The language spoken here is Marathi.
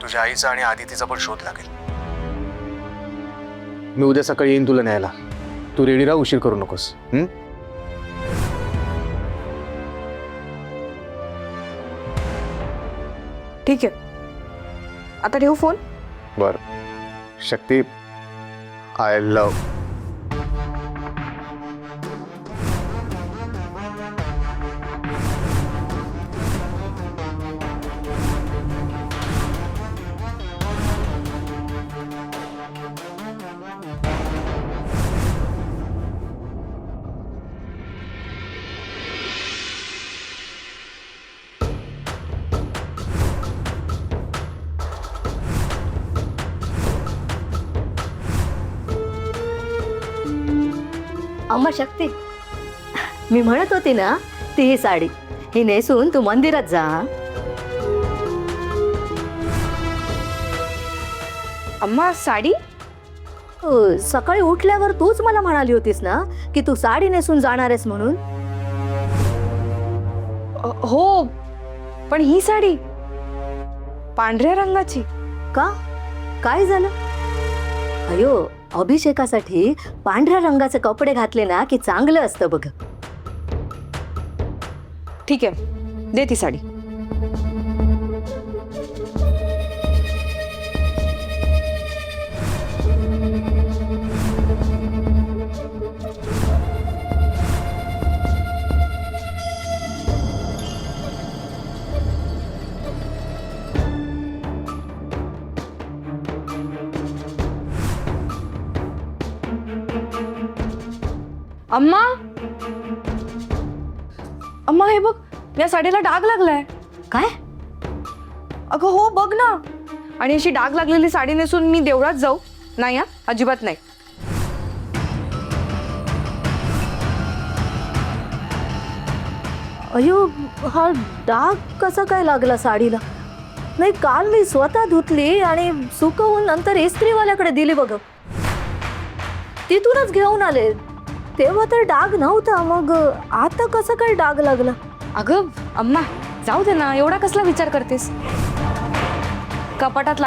तुझ्या आईचा आणि आदितीचा पण शोध लागेल. मी उद्या सकाळी येईन तुला न्यायला. तू रेडी राहा, उशीर करू नकोस. ठीक आहे, आता ठेवू फोन. बर शक्ती, आय लव्ह. अम्मा शक्ती, मी म्हणत होती ना, ती ही साडी ही नेसून तू मंदिरात जा. अम्मा साडी? सकाळी उठल्यावर तूच मला म्हणाली होतीस ना की तू साडी नेसून जाणार आहेस म्हणून. हो, पण ही साडी पांढऱ्या रंगाची का? काय झालं? अयो, अभिषेकासाठी पांढऱ्या रंगाचे कपडे घातले ना की चांगलं असतं बघ. ठीक आहे, दे ती साडी. अम्मा, अम्मा हे बघ, या साडीला डाग लागलाय. काय? अगं हो, बघ ना. आणि अशी डाग लागलेली साडी नेसून मी देवळात जाऊ? नाही, हा अजिबात नाही. अयो, हा डाग कसा काय लागला साडीला? नाही, काल मी स्वतः धुतली आणि सुकवून नंतर इस्त्रीवाल्याकडे दिली बघ. तिथूनच घेऊन आले, तेव्हा तर डाग नव्हता. मग आता कसा काय डाग लागला? अगं अम्मा, जाऊ दे ना, एवढा कसला विचार करतेस? कपाटात